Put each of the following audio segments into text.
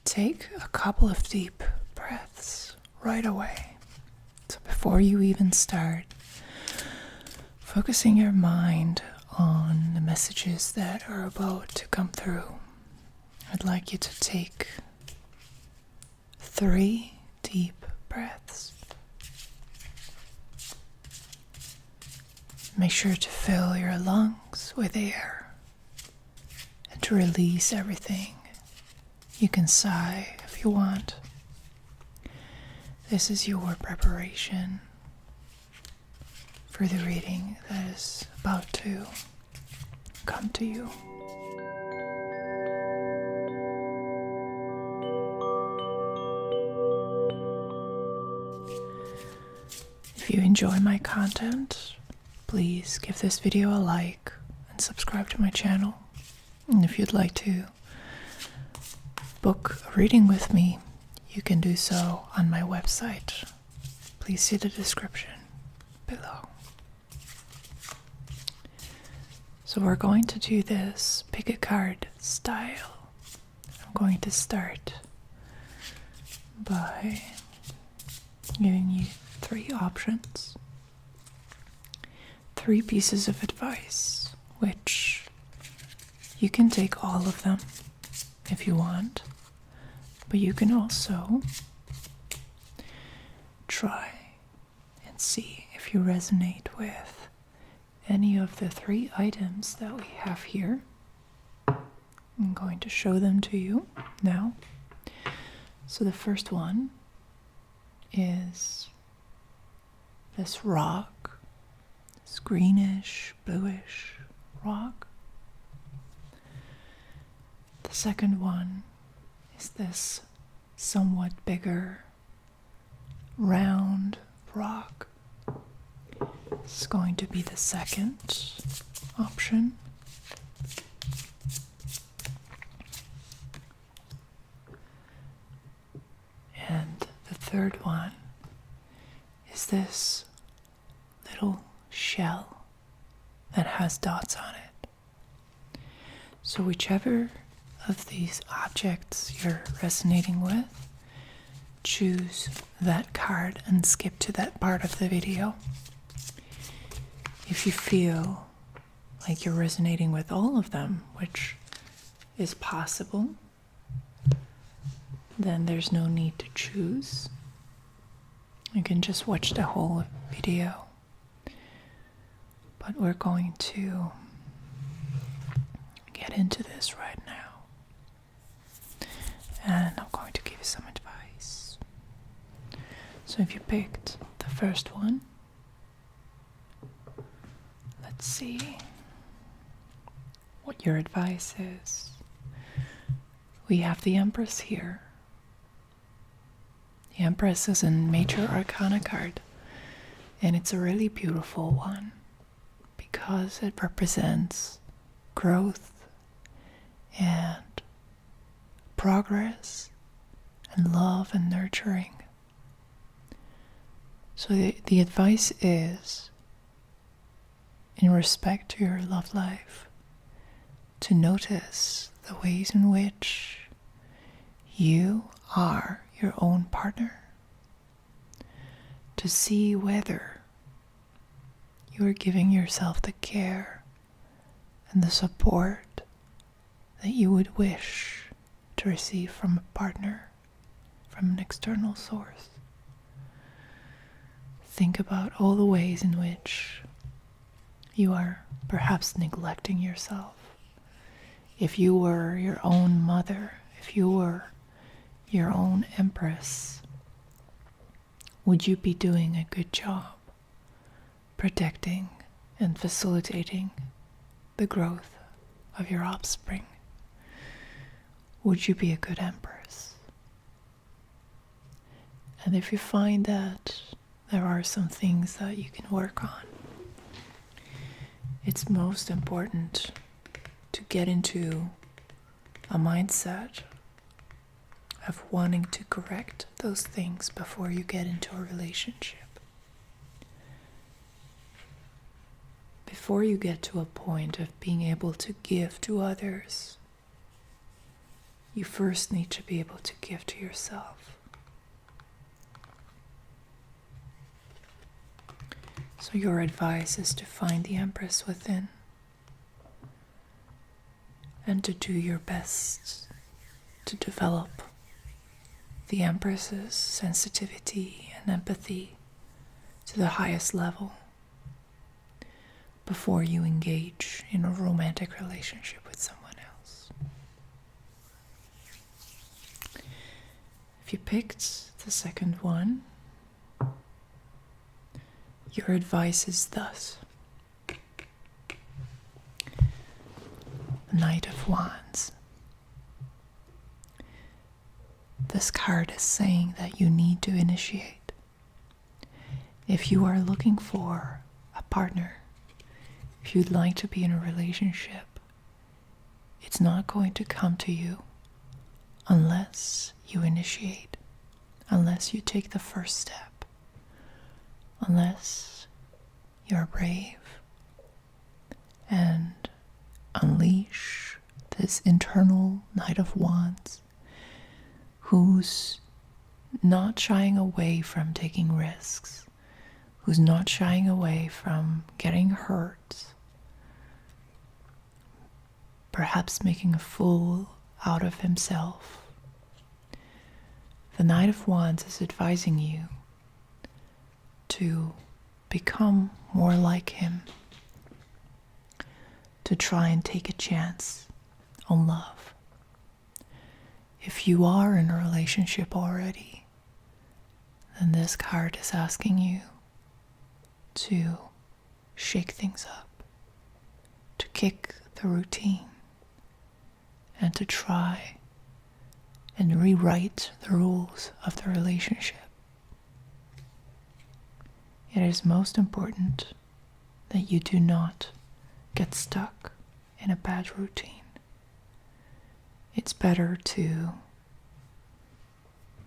take a couple of deep breaths right away. So before you even start focusing your mind on the messages that are about to come through, I'd like you to take 3 deep breaths. Make sure to fill your lungs with air and to release everything. You can sigh if you want. This is your preparation for the reading that is about to come to you. If you enjoy my content, please give this video a like and subscribe to my channel. And if you'd like to book a reading with me, you can do so on my website. Please see the description below. So we're going to do this pick a card style. I'm going to start by giving you 3 options, 3 pieces of advice, which you can take all of them if you want, but you can also try and see if you resonate with any of the 3 items that we have here. I'm going to show them to you now. So the first one is this rock, this greenish, bluish rock. The second one is this somewhat bigger, round rock. This is going to be the second option. And the third one is this little shell that has dots on it. So whichever of these objects you're resonating with, choose that card and skip to that part of the video. If you feel like you're resonating with all of them, which is possible, then there's no need to choose. You can just watch the whole video. But we're going to get into this right now. And I'm going to give you some advice. So if you picked the first one, let's see what your advice is. We have the Empress here. The Empress is a major arcana card, and it's a really beautiful one because it represents growth and progress and love and nurturing. So the advice is, in respect to your love life, to notice the ways in which you are your own partner, to see whether you are giving yourself the care and the support that you would wish to receive from a partner, from an external source. Think about all the ways in which you are perhaps neglecting yourself. If you were your own mother, if you were your own empress, would you be doing a good job protecting and facilitating the growth of your offspring? Would you be a good empress? And if you find that there are some things that you can work on, it's most important to get into a mindset of wanting to correct those things before you get into a relationship. Before you get to a point of being able to give to others, you first need to be able to give to yourself. So your advice is to find the Empress within and to do your best to develop the Empress's sensitivity and empathy to the highest level before you engage in a romantic relationship with someone else. If you picked the second one, your advice is thus. Knight of Wands. This card is saying that you need to initiate. If you are looking for a partner, if you'd like to be in a relationship, it's not going to come to you unless you initiate, unless you take the first step. Unless you're brave and unleash this internal Knight of Wands who's not shying away from taking risks, who's not shying away from getting hurt, perhaps making a fool out of himself. The Knight of Wands is advising you to become more like him, to try and take a chance on love. If you are in a relationship already, then this card is asking you to shake things up, to kick the routine, and to try and rewrite the rules of the relationship. It is most important that you do not get stuck in a bad routine. It's better to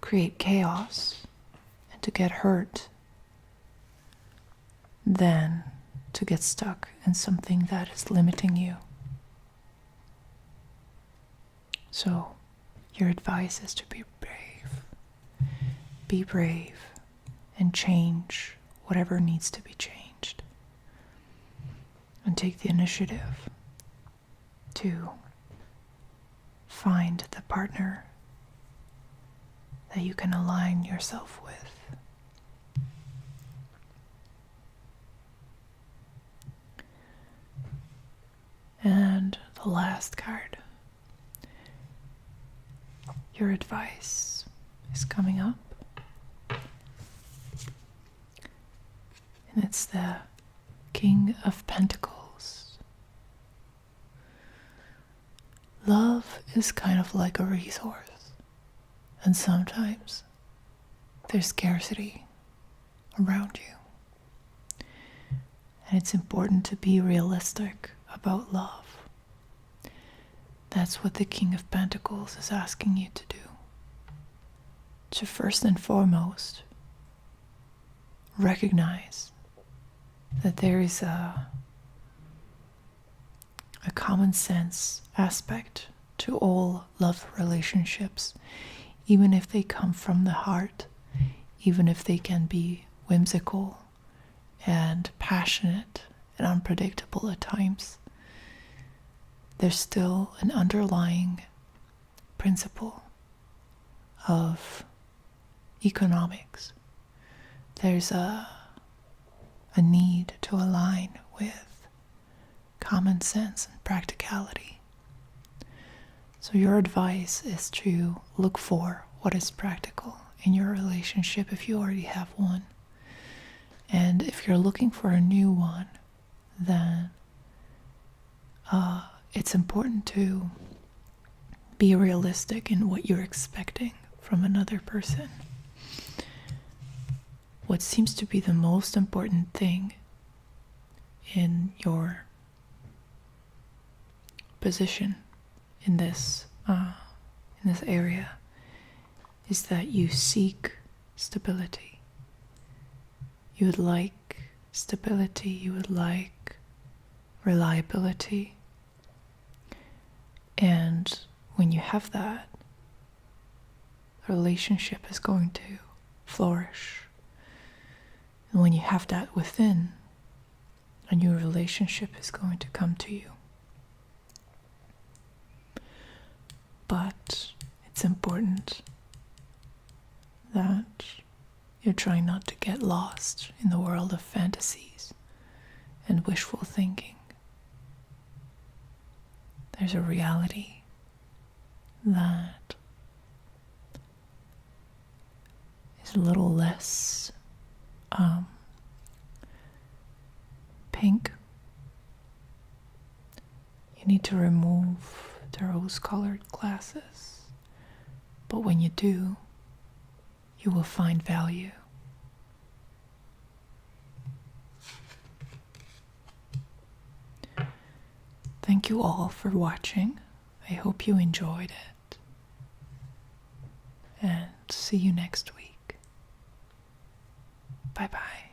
create chaos and to get hurt than to get stuck in something that is limiting you. So, your advice is to be brave. Be brave and change whatever needs to be changed. And take the initiative to find the partner that you can align yourself with. And the last card. Your advice is coming up. And it's the King of Pentacles. Love is kind of like a resource, and sometimes there's scarcity around you. And it's important to be realistic about love. That's what the King of Pentacles is asking you to do. To first and foremost recognize that there is a common sense aspect to all love relationships, even if they come from the heart, even if they can be whimsical and passionate and unpredictable at times. There's still an underlying principle of economics. There's a need to align with common sense and practicality. So your advice is to look for what is practical in your relationship if you already have one. And if you're looking for a new one, then it's important to be realistic in what you're expecting from another person. What seems to be the most important thing in your position in this area is that you seek stability. You would like stability, you would like reliability. And when you have that, the relationship is going to flourish. And when you have that within, a new relationship is going to come to you. But it's important that you're trying not to get lost in the world of fantasies and wishful thinking. There's a reality that is a little less pink. You need to remove the rose-colored glasses, but when you do, you will find value. Thank you all for watching. I hope you enjoyed it. And see you next week. Bye-bye.